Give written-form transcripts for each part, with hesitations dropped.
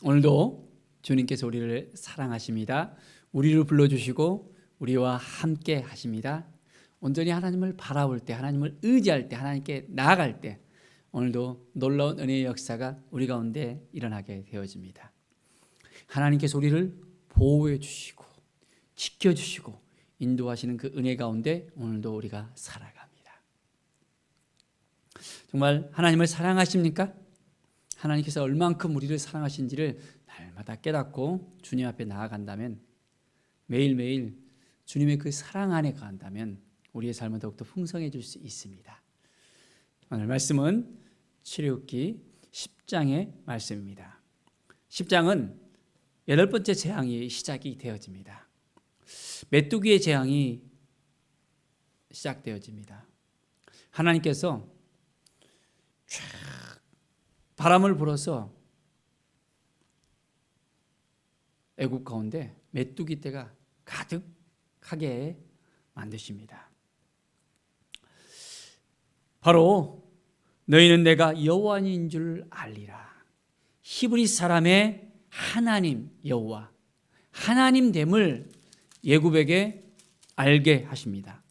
오늘도 주님께서 우리를 사랑하십니다. 우리를 불러주시고 우리와 함께 하십니다. 온전히 하나님을 바라볼 때, 하나님을 의지할 때, 하나님께 나아갈 때 오늘도 놀라운 은혜의 역사가 우리 가운데 일어나게 되어집니다. 하나님께서 우리를 보호해 주시고 지켜주시고 인도하시는 그 은혜 가운데 오늘도 우리가 살아갑니다. 정말 하나님을 사랑하십니까? 하나님께서 얼만큼 우리를 사랑하신지를 날마다 깨닫고 주님 앞에 나아간다면, 매일매일 주님의 그 사랑 안에 거한다면 우리의 삶은 더욱더 풍성해질 수 있습니다. 오늘 말씀은 출애굽기 10장의 말씀입니다. 10장은 8번째 재앙이 시작이 되어집니다. 메뚜기의 재앙이 시작되어집니다. 하나님께서 바람을 불어서 애굽 가운데 메뚜기 떼가 가득하게 만드십니다. 바로 너희는 내가 여호와인 줄 알리라. 히브리 사람의 하나님 여호와, 하나님됨을 애굽에게 알게 하십니다.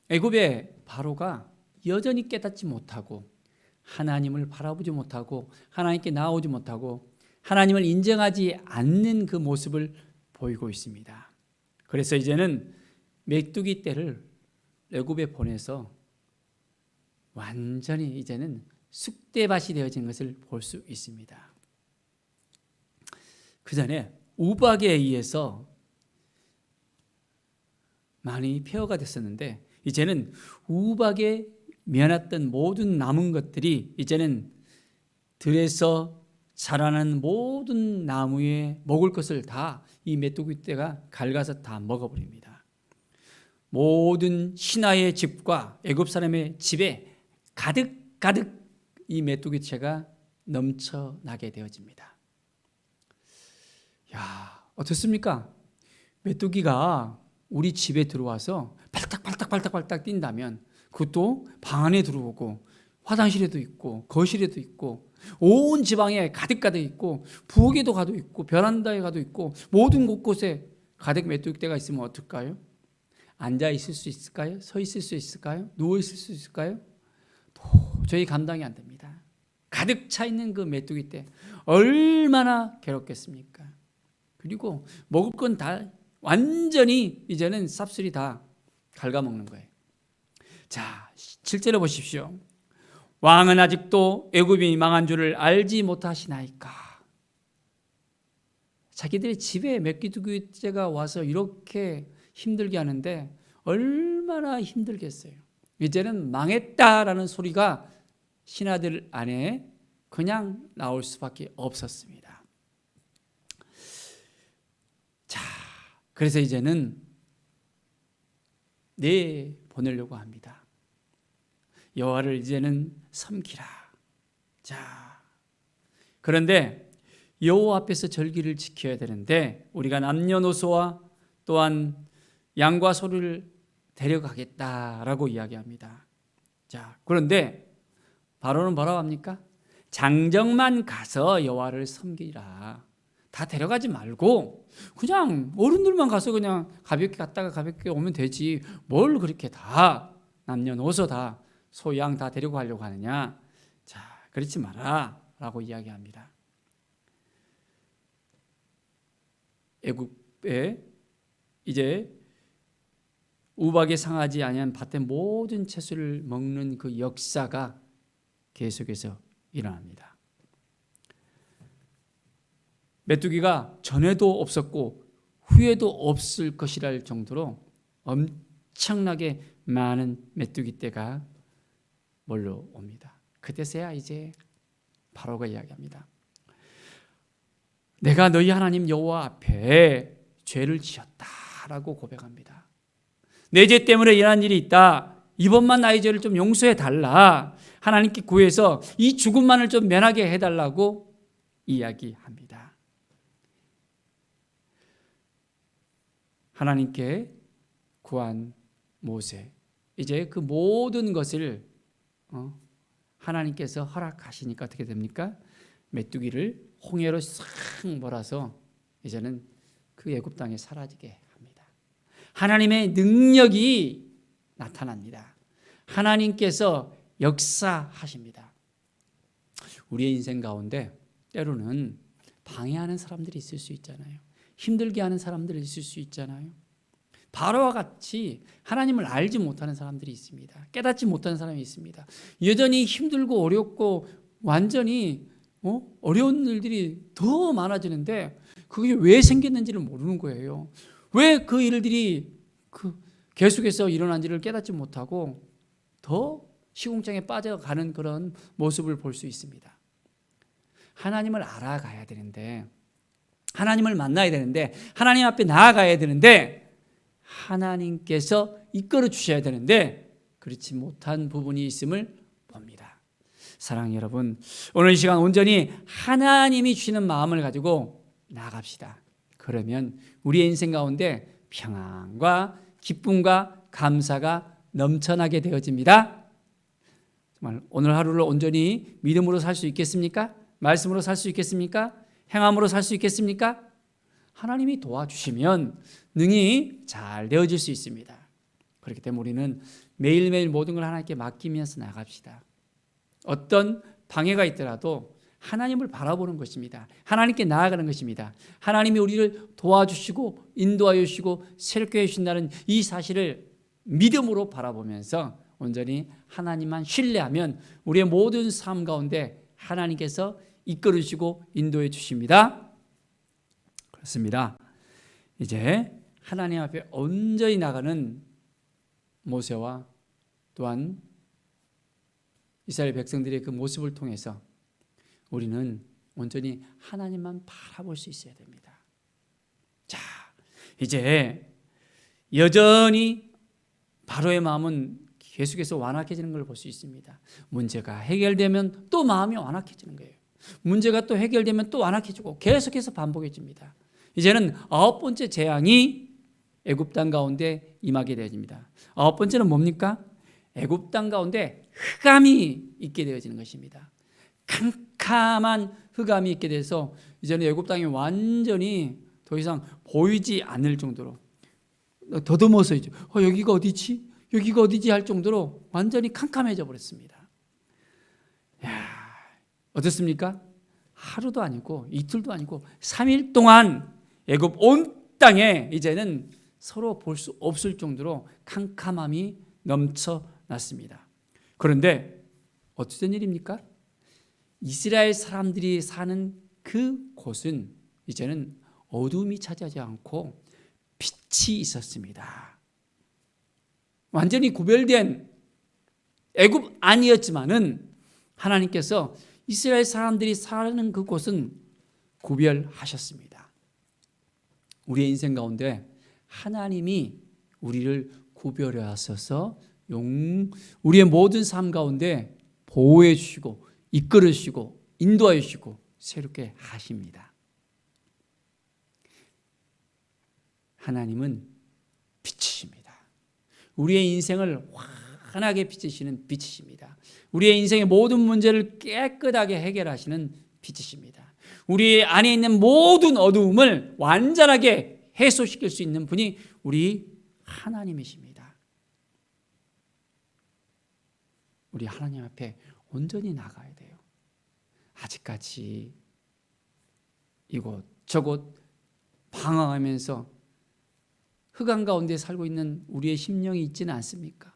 애굽의 바로가 여전히 깨닫지 못하고 하나님을 바라보지 못하고 하나님께 나아오지 못하고 하나님을 인정하지 않는 그 모습을 보이고 있습니다. 그래서 이제는 메뚜기 떼를 애굽에 보내서 완전히 이제는 쑥대밭이 되어진 것을 볼 수 있습니다. 그 전에 우박에 의해서 많이 폐허가 됐었는데 이제는 우박에 면했던 모든 남은 것들이 이제는 들에서 자라는 모든 나무에 먹을 것을 다 이 메뚜기 떼가 갉아서 다 먹어버립니다. 모든 신하의 집과 애굽 사람의 집에 가득 이 메뚜기 떼가 넘쳐나게 되어집니다. 야, 어떻습니까? 메뚜기가 우리 집에 들어와서 발딱발딱 뛴다면 그것도 방 안에 들어오고 화장실에도 있고 거실에도 있고 온 지방에 가득 있고 부엌에도 가도 있고 베란다에 가도 있고 모든 곳곳에 가득 메뚜기 떼가 있으면 어떨까요? 앉아 있을 수 있을까요? 서 있을 수 있을까요? 누워 있을 수 있을까요? 도저히 감당이 안 됩니다. 가득 차 있는 그 메뚜기 떼 얼마나 괴롭겠습니까? 그리고 먹을 건 다 완전히 이제는 쌉쓸이 다 갉아먹는 거예요. 자, 7절에 보십시오. 왕은 아직도 애굽이 망한 줄을 알지 못하시나이까. 자기들의 집에 메뚜기 떼가 와서 이렇게 힘들게 하는데 얼마나 힘들겠어요. 이제는 망했다라는 소리가 신하들 안에 그냥 나올 수밖에 없었습니다. 자, 그래서 이제는 보내려고 합니다. 여호와를 이제는 섬기라. 자, 그런데 여호와 앞에서 절기를 지켜야 되는데 우리가 남녀노소와 또한 양과 소를 데려가겠다라고 이야기합니다. 자, 그런데 바로는 뭐라고 합니까? 장정만 가서 여호와를 섬기라. 다 데려가지 말고 그냥 어른들만 가서 그냥 가볍게 갔다가 가볍게 오면 되지. 뭘 그렇게 다 남녀노소 다 소, 양 다 데리고 가려고 하느냐? 자, 그렇지 마라 라고 이야기합니다. 애굽에 이제 우박에 상하지 아니한 밭의 모든 채소를 먹는 그 역사가 계속해서 일어납니다. 메뚜기가 전에도 없었고 후에도 없을 것이랄 정도로 엄청나게 많은 메뚜기 떼가 몰려옵니다. 그때서야 이제 바로가 이야기합니다. 내가 너희 하나님 여호와 앞에 죄를 지었다라고 고백합니다. 내 죄 때문에 일어난 일이 있다. 이번만 나의 죄를 좀 용서해 달라. 하나님께 구해서 이 죽음만을 좀 면하게 해달라고 이야기합니다. 하나님께 구한 모세, 이제 그 모든 것을 하나님께서 허락하시니까 어떻게 됩니까? 메뚜기를 홍해로 싹 몰아서 이제는 그 애굽 땅에 사라지게 합니다. 하나님의 능력이 나타납니다. 하나님께서 역사하십니다. 우리의 인생 가운데 때로는 방해하는 사람들이 있을 수 있잖아요. 힘들게 하는 사람들이 있을 수 있잖아요. 바로와 같이 하나님을 알지 못하는 사람들이 있습니다. 깨닫지 못하는 사람이 있습니다. 여전히 힘들고 어렵고 완전히 어려운 일들이 더 많아지는데 그게 왜 생겼는지를 모르는 거예요. 왜 그 일들이 계속해서 일어난지를 깨닫지 못하고 더 시궁창에 빠져가는 그런 모습을 볼 수 있습니다. 하나님을 알아가야 되는데, 하나님을 만나야 되는데, 하나님 앞에 나아가야 되는데, 하나님께서 이끌어 주셔야 되는데 그렇지 못한 부분이 있음을 봅니다. 사랑하는 여러분, 오늘 이 시간 온전히 하나님이 주시는 마음을 가지고 나아갑시다. 그러면 우리의 인생 가운데 평안과 기쁨과 감사가 넘쳐나게 되어집니다. 정말 오늘 하루를 온전히 믿음으로 살 수 있겠습니까? 말씀으로 살 수 있겠습니까? 행함으로 살 수 있겠습니까? 하나님이 도와주시면 능히 잘 되어질 수 있습니다. 그렇기 때문에 우리는 매일매일 모든 걸 하나님께 맡기면서 나갑시다. 어떤 방해가 있더라도 하나님을 바라보는 것입니다. 하나님께 나아가는 것입니다. 하나님이 우리를 도와주시고 인도하여 주시고 새롭게 해주신다는 이 사실을 믿음으로 바라보면서 온전히 하나님만 신뢰하면 우리의 모든 삶 가운데 하나님께서 이끌어 주시고 인도해 주십니다. 그렇습니다. 이제 하나님 앞에 온전히 나가는 모세와 또한 이스라엘 백성들의 그 모습을 통해서 우리는 온전히 하나님만 바라볼 수 있어야 됩니다. 자, 이제 여전히 바로의 마음은 계속해서 완악해지는 걸 볼 수 있습니다. 문제가 해결되면 또 마음이 완악해지는 거예요. 문제가 또 해결되면 또 완악해지고 계속해서 반복해집니다. 이제는 9번째 재앙이 애굽 땅 가운데 임하게 되어집니다. 9번째는 뭡니까? 애굽 땅 가운데 흑암이 있게 되어지는 것입니다. 캄캄한 흑암이 있게 돼서 이제는 애굽 땅이 완전히 더 이상 보이지 않을 정도로 더듬어서 이제 여기가 어디지? 여기가 어디지? 할 정도로 완전히 캄캄해져 버렸습니다. 야, 어떻습니까? 하루도 아니고 이틀도 아니고 3일 동안 애굽 온 땅에 이제는 서로 볼 수 없을 정도로 캄캄함이 넘쳐났습니다. 그런데 어떤 일입니까? 이스라엘 사람들이 사는 그 곳은 이제는 어둠이 차지하지 않고 빛이 있었습니다. 완전히 구별된 애굽 아니었지만은 하나님께서 이스라엘 사람들이 사는 그곳은 구별하셨습니다. 우리의 인생 가운데 하나님이 우리를 구별해 하셔서 우리의 모든 삶 가운데 보호해 주시고 이끌어 주시고 인도하여 주시고 새롭게 하십니다. 하나님은 빛이십니다. 우리의 인생을 환하게 비추시는 빛이십니다. 우리의 인생의 모든 문제를 깨끗하게 해결하시는 빛이십니다. 우리 안에 있는 모든 어두움을 완전하게 해소시킬 수 있는 분이 우리 하나님이십니다. 우리 하나님 앞에 온전히 나가야 돼요. 아직까지 이곳 저곳 방황하면서 흑암 가운데 살고 있는 우리의 심령이 있지는 않습니까?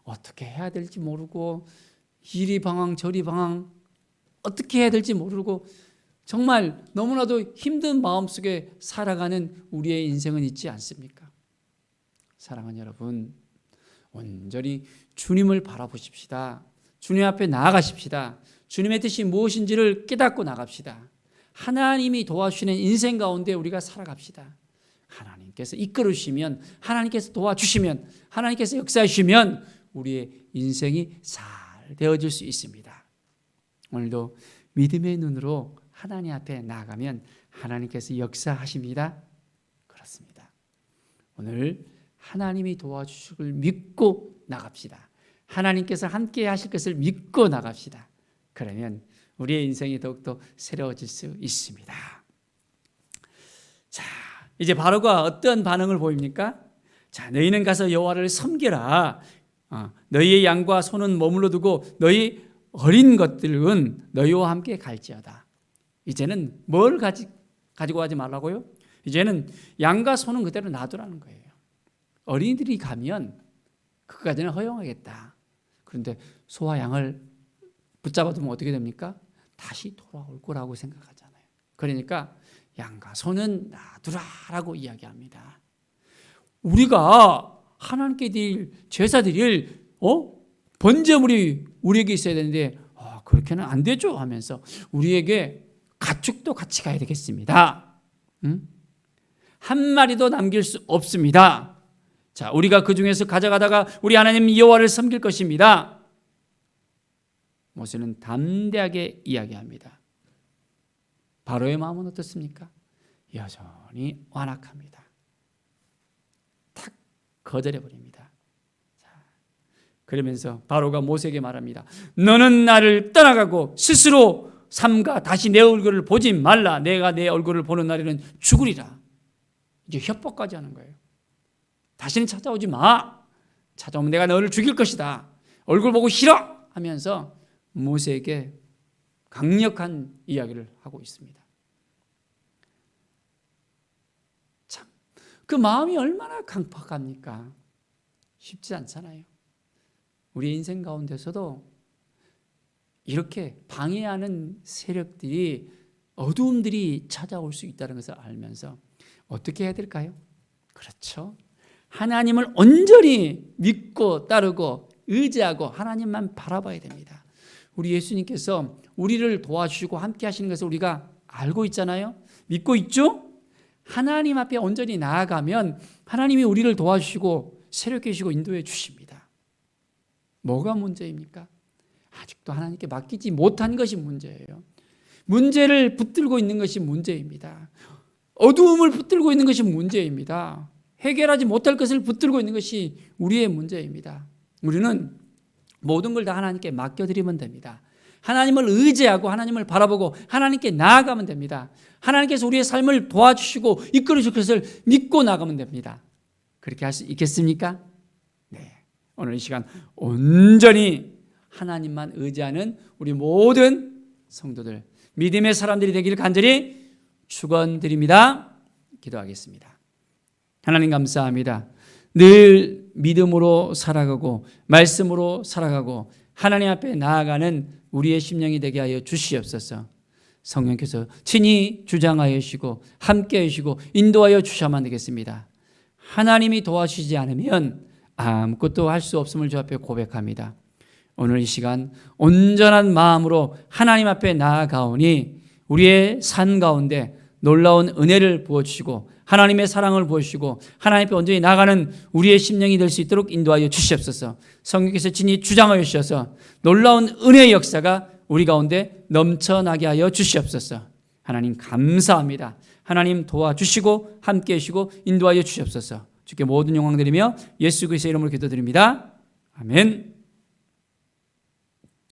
어떻게 해야 될지 모르고 이리 방황 저리 방황 어떻게 해야 될지 모르고 정말 너무나도 힘든 마음속에 살아가는 우리의 인생은 있지 않습니까? 사랑하는 여러분, 온전히 주님을 바라보십시다. 주님 앞에 나아가십시다. 주님의 뜻이 무엇인지를 깨닫고 나갑시다. 하나님이 도와주시는 인생 가운데 우리가 살아갑시다. 하나님께서 이끌어 주시면, 하나님께서 도와주시면, 하나님께서 역사해 주시면 우리의 인생이 잘 되어질 수 있습니다. 오늘도 믿음의 눈으로 하나님 앞에 나아가면 하나님께서 역사하십니다. 그렇습니다. 오늘 하나님이 도와주실 걸 믿고 나갑시다. 하나님께서 함께 하실 것을 믿고 나갑시다. 그러면 우리의 인생이 더욱더 새로워질 수 있습니다. 자, 이제 바로가 어떤 반응을 보입니까? 자, 너희는 가서 여호와를 섬기라. 너희의 양과 소는 머물러 두고 너희 어린 것들은 너희와 함께 갈지어다. 이제는 뭘 가지고 가지 말라고요? 이제는 양과 소는 그대로 놔두라는 거예요. 어린이들이 가면 그까지는 허용하겠다. 그런데 소와 양을 붙잡아두면 어떻게 됩니까? 다시 돌아올 거라고 생각하잖아요. 그러니까 양과 소는 놔두라라고 이야기합니다. 우리가 하나님께 드릴 제사 드릴 번제물이 우리에게 있어야 되는데 그렇게는 안 되죠 하면서 우리에게 가축도 같이 가야 되겠습니다. 한 마리도 남길 수 없습니다. 자, 우리가 그 중에서 가져가다가 우리 하나님 여호와를 섬길 것입니다. 모세는 담대하게 이야기합니다. 바로의 마음은 어떻습니까? 여전히 완악합니다. 탁 거절해버립니다. 자, 그러면서 바로가 모세에게 말합니다. 너는 나를 떠나가고 스스로 삼가 다시 내 얼굴을 보지 말라. 내가 내 얼굴을 보는 날에는 죽으리라. 이제 협박까지 하는 거예요. 다시는 찾아오지 마. 찾아오면 내가 너를 죽일 것이다. 얼굴 보고 싫어 하면서 모세에게 강력한 이야기를 하고 있습니다. 참, 그 마음이 얼마나 강팍합니까? 쉽지 않잖아요. 우리 인생 가운데서도 이렇게 방해하는 세력들이, 어두움들이 찾아올 수 있다는 것을 알면서 어떻게 해야 될까요? 그렇죠. 하나님을 온전히 믿고 따르고 의지하고 하나님만 바라봐야 됩니다. 우리 예수님께서 우리를 도와주시고 함께 하시는 것을 우리가 알고 있잖아요. 믿고 있죠? 하나님 앞에 온전히 나아가면 하나님이 우리를 도와주시고 새롭게 해주시고 인도해 주십니다. 뭐가 문제입니까? 아직도 하나님께 맡기지 못한 것이 문제예요. 문제를 붙들고 있는 것이 문제입니다. 어두움을 붙들고 있는 것이 문제입니다. 해결하지 못할 것을 붙들고 있는 것이 우리의 문제입니다. 우리는 모든 걸 다 하나님께 맡겨드리면 됩니다. 하나님을 의지하고 하나님을 바라보고 하나님께 나아가면 됩니다. 하나님께서 우리의 삶을 도와주시고 이끌어 주실 것을 믿고 나가면 됩니다. 그렇게 할 수 있겠습니까? 네. 오늘 이 시간 온전히 하나님만 의지하는 우리 모든 성도들, 믿음의 사람들이 되기를 간절히 축원드립니다. 기도하겠습니다. 하나님 감사합니다. 늘 믿음으로 살아가고 말씀으로 살아가고 하나님 앞에 나아가는 우리의 심령이 되게 하여 주시옵소서. 성령께서 친히 주장하여 주시고 함께 하시고 인도하여 주셔야만 되겠습니다. 하나님이 도와주시지 않으면 아무것도 할 수 없음을 주 앞에 고백합니다. 오늘 이 시간 온전한 마음으로 하나님 앞에 나아가오니 우리의 삶 가운데 놀라운 은혜를 부어주시고 하나님의 사랑을 부어주시고 하나님 앞에 온전히 나아가는 우리의 심령이 될 수 있도록 인도하여 주시옵소서. 성령께서 친히 주장하여 주셔서 놀라운 은혜의 역사가 우리 가운데 넘쳐나게 하여 주시옵소서. 하나님 감사합니다. 하나님 도와주시고 함께 해주시고 인도하여 주시옵소서. 주께 모든 영광 드리며 예수 그리스도의 이름으로 기도드립니다. 아멘.